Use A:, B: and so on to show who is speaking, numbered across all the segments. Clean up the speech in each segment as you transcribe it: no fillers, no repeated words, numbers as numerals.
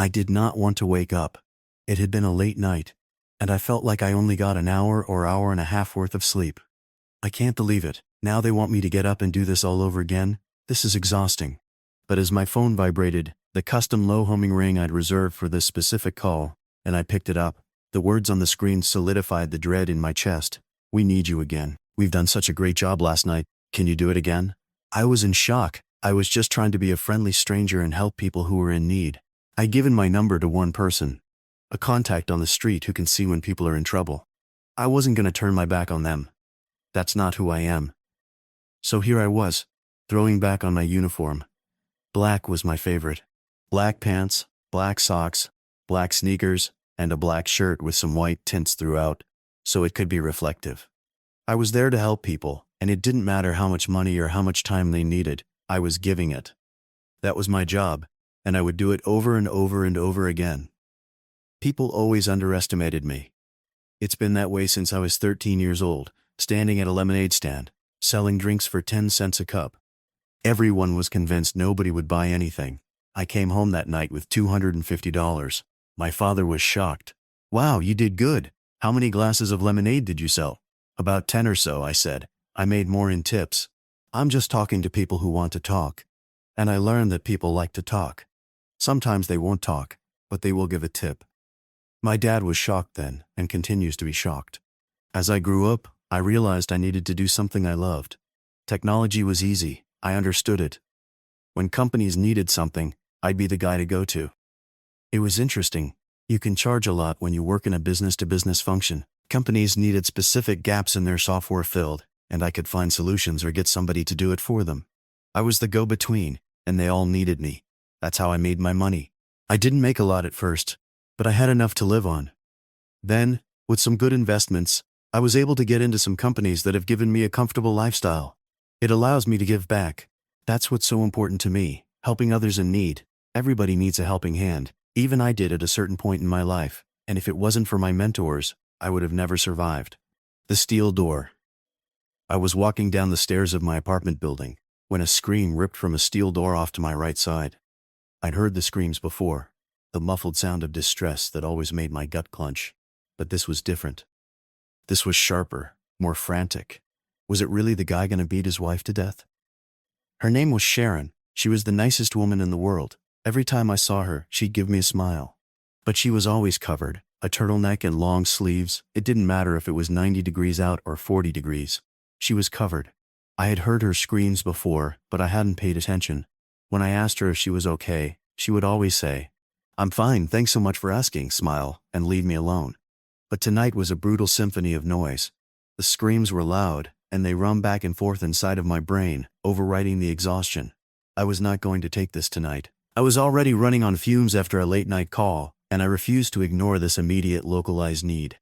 A: I did not want to wake up. It had been a late night, and I felt like I only got an hour or hour and a half worth of sleep. I can't believe it. Now they want me to get up and do this all over again? This is exhausting. But as my phone vibrated, the custom low humming ring I'd reserved for this specific call, and I picked it up, the words on the screen solidified the dread in my chest. "We need you again. We've done such a great job last night. Can you do it again?" I was in shock. I was just trying to be a friendly stranger and help people who were in need. I'd given my number to one person, a contact on the street who can see when people are in trouble. I wasn't going to turn my back on them. That's not who I am. So here I was, throwing back on my uniform. Black was my favorite. Black pants, black socks, black sneakers, and a black shirt with some white tints throughout, so it could be reflective. I was there to help people, and it didn't matter how much money or how much time they needed. I was giving it. That was my job, and I would do it over and over and over again. People always underestimated me. It's been that way since I was 13 years old, standing at a lemonade stand, selling drinks for 10 cents a cup. Everyone was convinced nobody would buy anything. I came home that night with $250. My father was shocked. "Wow, you did good. How many glasses of lemonade did you sell?" "About 10 or so," I said. "I made more in tips. I'm just talking to people who want to talk." And I learned that people like to talk. Sometimes they won't talk, but they will give a tip. My dad was shocked then, and continues to be shocked. As I grew up, I realized I needed to do something I loved. Technology was easy. I understood it. When companies needed something, I'd be the guy to go to. It was interesting. You can charge a lot when you work in a business-to-business function. Companies needed specific gaps in their software filled, and I could find solutions or get somebody to do it for them. I was the go-between, and they all needed me. That's how I made my money. I didn't make a lot at first, but I had enough to live on. Then, with some good investments, I was able to get into some companies that have given me a comfortable lifestyle. It allows me to give back. That's what's so important to me, helping others in need. Everybody needs a helping hand. Even I did at a certain point in my life, and if it wasn't for my mentors, I would have never survived. The steel door. I was walking down the stairs of my apartment building when a scream ripped from a steel door off to my right side. I'd heard the screams before, the muffled sound of distress that always made my gut clench. But this was different. This was sharper, more frantic. Was it really the guy gonna beat his wife to death? Her name was Sharon. She was the nicest woman in the world. Every time I saw her, she'd give me a smile. But she was always covered, a turtleneck and long sleeves. It didn't matter if it was 90 degrees out or 40 degrees. She was covered. I had heard her screams before, but I hadn't paid attention. When I asked her if she was okay, she would always say, "I'm fine, thanks so much for asking," smile, and leave me alone. But tonight was a brutal symphony of noise. The screams were loud, and they rummed back and forth inside of my brain, overriding the exhaustion. I was not going to take this tonight. I was already running on fumes after a late-night call, and I refused to ignore this immediate localized need.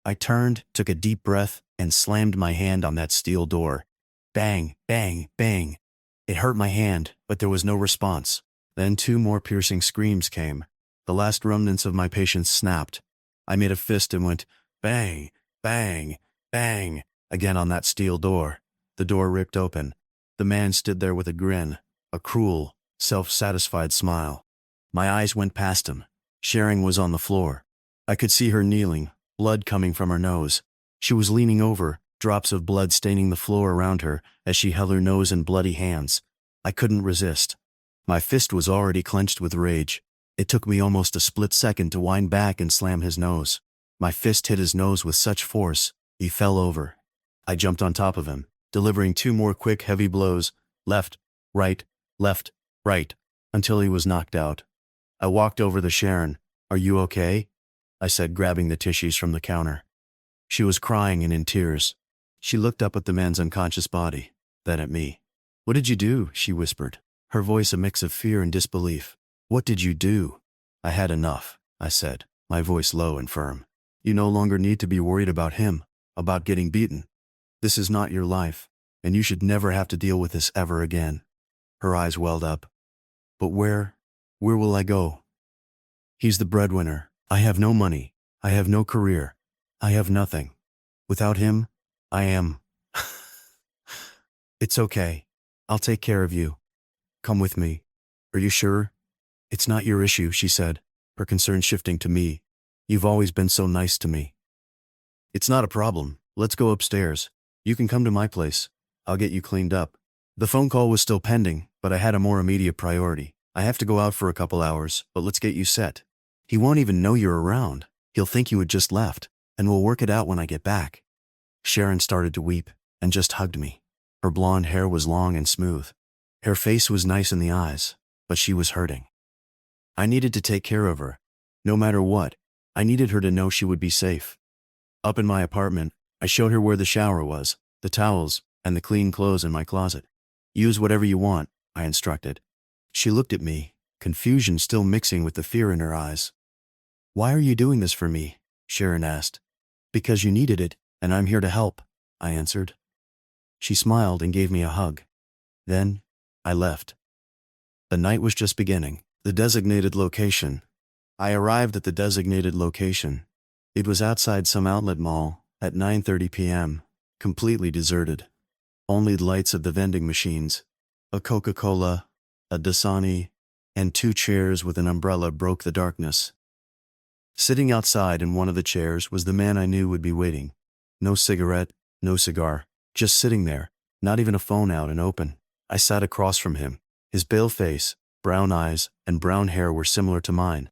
A: I turned, took a deep breath, and slammed my hand on that steel door. Bang, bang, bang. It hurt my hand, but there was no response. Then 2 more piercing screams came. The last remnants of my patience snapped. I made a fist and went bang, bang, bang, again on that steel door. The door ripped open. The man stood there with a grin, a cruel, self-satisfied smile. My eyes went past him. Sharon was on the floor. I could see her kneeling, blood coming from her nose. She was leaning over, drops of blood staining the floor around her as she held her nose in bloody hands. I couldn't resist. My fist was already clenched with rage. It took me almost a split second to wind back and slam his nose. My fist hit his nose with such force, he fell over. I jumped on top of him, delivering 2 more quick, heavy blows, left, right, until he was knocked out. I walked over to Sharon. "Are you okay?" I said, grabbing the tissues from the counter. She was crying and in tears. She looked up at the man's unconscious body, then at me. "What did you do?" she whispered, her voice a mix of fear and disbelief. "What did you do?" "I had enough," I said, my voice low and firm. "You no longer need to be worried about him, about getting beaten. This is not your life, and you should never have to deal with this ever again." Her eyes welled up. "But where will I go? He's the breadwinner. I have no money. I have no career. I have nothing. Without him, I am." "It's okay. I'll take care of you. Come with me." "Are you sure?" "It's not your issue," she said. her concern shifting to me. You've always been so nice to me. It's not a problem. Let's go upstairs. You can come to my place. I'll get you cleaned up. The phone call was still pending, but I had a more immediate priority. I have to go out for a couple hours, but let's get you set. He won't even know you're around. He'll think you had just left, and we'll work it out when I get back. Sharon started to weep and just hugged me. Her blonde hair was long and smooth. Her face was nice in the eyes, but she was hurting. I needed to take care of her. No matter what, I needed her to know she would be safe. Up in my apartment, I showed her where the shower was, the towels, and the clean clothes in my closet. Use whatever you want, I instructed. She looked at me, confusion still mixing with the fear in her eyes. Why are you doing this for me? Sharon asked. Because you needed it, and I'm here to help, I answered. She smiled and gave me a hug. Then, I left. The night was just beginning. The designated location. I arrived at the designated location. It was outside some outlet mall at 9:30 p.m., completely deserted. Only the lights of the vending machines, a Coca-Cola, a Dasani, and 2 chairs with an umbrella broke the darkness. Sitting outside in one of the chairs was the man I knew would be waiting. No cigarette, no cigar, just sitting there, not even a phone out and open. I sat across from him. His pale face, brown eyes, and brown hair were similar to mine.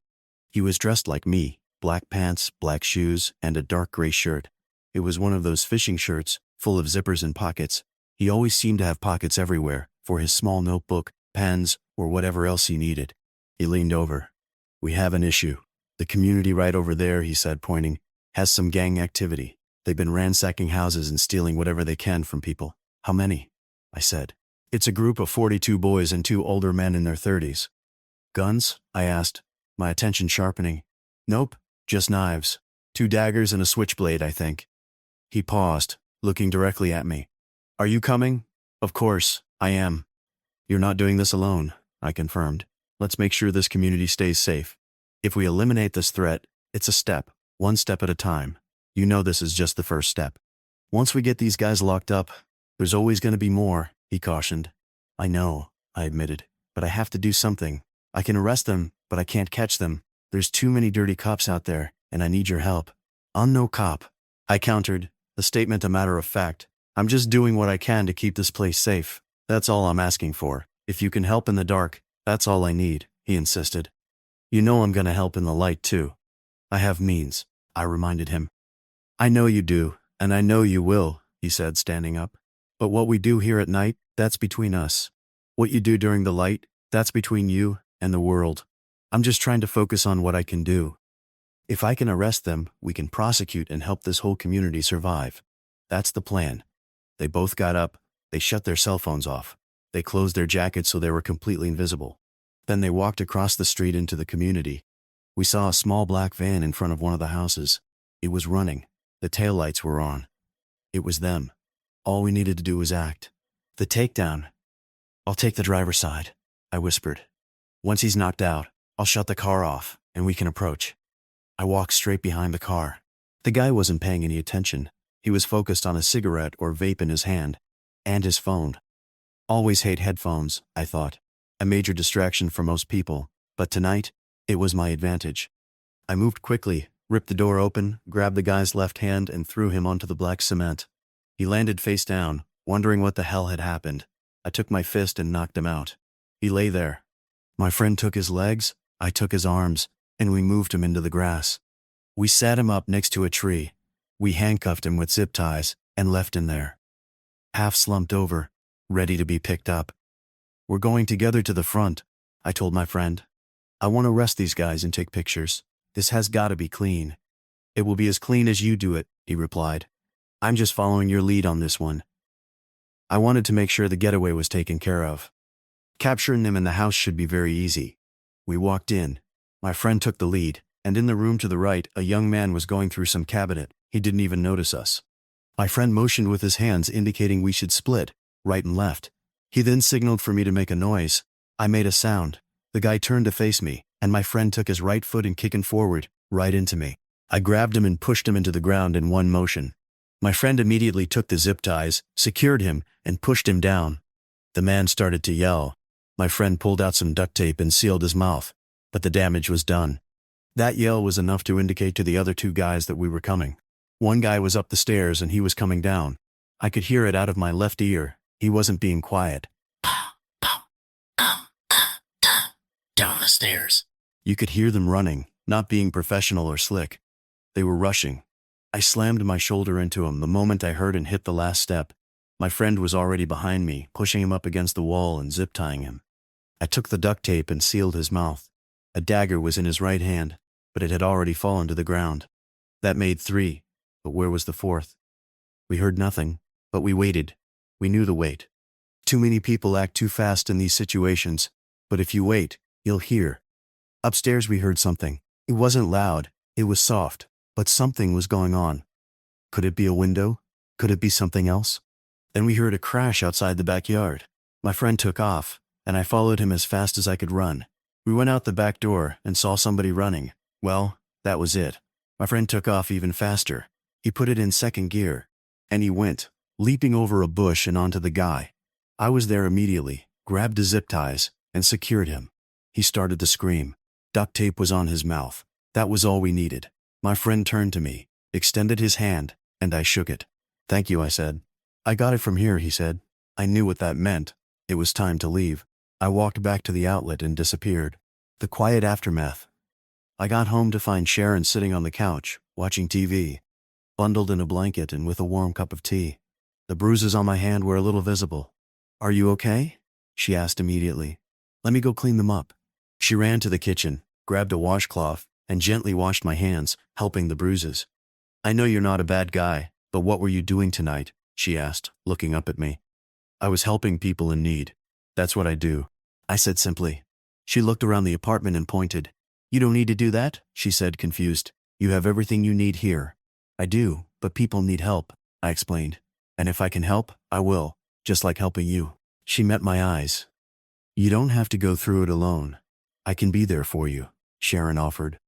A: He was dressed like me, black pants, black shoes, and a dark gray shirt. It was one of those fishing shirts, full of zippers and pockets. He always seemed to have pockets everywhere, for his small notebook, pens, or whatever else he needed. He leaned over. We have an issue. The community right over there, he said, pointing, has some gang activity. They've been ransacking houses and stealing whatever they can from people. How many? I said. It's a group of 42 boys and 2 older men in their 30s. Guns? I asked, my attention sharpening. Nope, just knives. 2 daggers and a switchblade, I think. He paused, looking directly at me. Are you coming? Of course, I am. You're not doing this alone, I confirmed. Let's make sure this community stays safe. If we eliminate this threat, it's a step, one step at a time. You know this is just the first step. Once we get these guys locked up, there's always going to be more, he cautioned. I know, I admitted, but I have to do something. I can arrest them, but I can't catch them. There's too many dirty cops out there, and I need your help. I'm no cop, I countered, the statement a matter of fact. I'm just doing what I can to keep this place safe. That's all I'm asking for. If you can help in the dark, that's all I need, he insisted. You know I'm gonna help in the light too. I have means, I reminded him. I know you do, and I know you will, he said, standing up. But what we do here at night, that's between us. What you do during the light, that's between you and the world. I'm just trying to focus on what I can do. If I can arrest them, we can prosecute and help this whole community survive. That's the plan. They both got up, they shut their cell phones off. They closed their jackets so they were completely invisible. Then they walked across the street into the community. We saw a small black van in front of one of the houses. It was running. The taillights were on. It was them. All we needed to do was act. The takedown. I'll take the driver's side, I whispered. Once he's knocked out, I'll shut the car off, and we can approach. I walked straight behind the car. The guy wasn't paying any attention. He was focused on a cigarette or vape in his hand, and his phone. Always hate headphones, I thought. A major distraction for most people, but tonight, it was my advantage. I moved quickly, ripped the door open, grabbed the guy's left hand, and threw him onto the black cement. He landed face down, wondering what the hell had happened. I took my fist and knocked him out. He lay there. My friend took his legs, I took his arms, and we moved him into the grass. We sat him up next to a tree. We handcuffed him with zip ties and left him there. Half slumped over, ready to be picked up. We're going together to the front, I told my friend. I want to arrest these guys and take pictures. This has got to be clean. It will be as clean as you do it, he replied. I'm just following your lead on this one. I wanted to make sure the getaway was taken care of. Capturing them in the house should be very easy. We walked in. My friend took the lead, and in the room to the right, a young man was going through some cabinet. He didn't even notice us. My friend motioned with his hands indicating we should split, right and left. He then signaled for me to make a noise. I made a sound. The guy turned to face me, and my friend took his right foot and kicking forward, right into me. I grabbed him and pushed him into the ground in one motion. My friend immediately took the zip ties, secured him, and pushed him down. The man started to yell. My friend pulled out some duct tape and sealed his mouth, but the damage was done. That yell was enough to indicate to the other two guys that we were coming. One guy was up the stairs and he was coming down. I could hear it out of my left ear. He wasn't being quiet.
B: Down the stairs.
A: You could hear them running, not being professional or slick. They were rushing. I slammed my shoulder into him the moment I heard and hit the last step. My friend was already behind me, pushing him up against the wall and zip-tying him. I took the duct tape and sealed his mouth. A dagger was in his right hand, but it had already fallen to the ground. That made 3, but where was the 4th? We heard nothing, but we waited. We knew the wait. Too many people act too fast in these situations, but if you wait, you'll hear. Upstairs we heard something. It wasn't loud, it was soft, but something was going on. Could it be a window? Could it be something else? Then we heard a crash outside the backyard. My friend took off, and I followed him as fast as I could run. We went out the back door and saw somebody running. Well, that was it. My friend took off even faster. He put it in second gear, and he went, leaping over a bush and onto the guy. I was there immediately, grabbed the zip ties, and secured him. He started to scream. Duct tape was on his mouth. That was all we needed. My friend turned to me, extended his hand, and I shook it. "Thank you," I said. "I got it from here," he said. I knew what that meant. It was time to leave. I walked back to the outlet and disappeared. The quiet aftermath. I got home to find Sharon sitting on the couch, watching TV, bundled in a blanket and with a warm cup of tea. The bruises on my hand were a little visible. "Are you okay?" she asked immediately. "Let me go clean them up." She ran to the kitchen, grabbed a washcloth, and gently washed my hands, helping the bruises. "I know you're not a bad guy, but what were you doing tonight?" she asked, looking up at me. "I was helping people in need. That's what I do," I said simply. She looked around the apartment and pointed. "You don't need to do that," she said, confused. "You have everything you need here." "I do, but people need help," I explained. "And if I can help, I will, just like helping you." She met my eyes. "You don't have to go through it alone. I can be there for you," Sharon offered.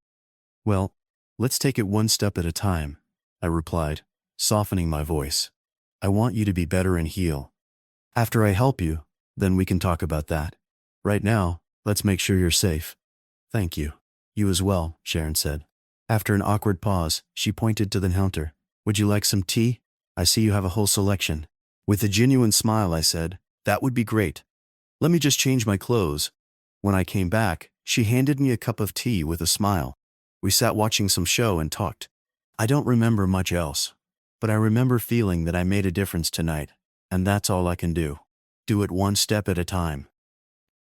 A: "Well, let's take it one step at a time," I replied, softening my voice. "I want you to be better and heal. After I help you, then we can talk about that. Right now, let's make sure you're safe." "Thank you. You as well," Sharon said. After an awkward pause, she pointed to the counter. "Would you like some tea? I see you have a whole selection." With a genuine smile, I said, "That would be great. Let me just change my clothes." When I came back, she handed me a cup of tea with a smile. We sat watching some show and talked. I don't remember much else, but I remember feeling that I made a difference tonight, and that's all I can do. Do it one step at a time.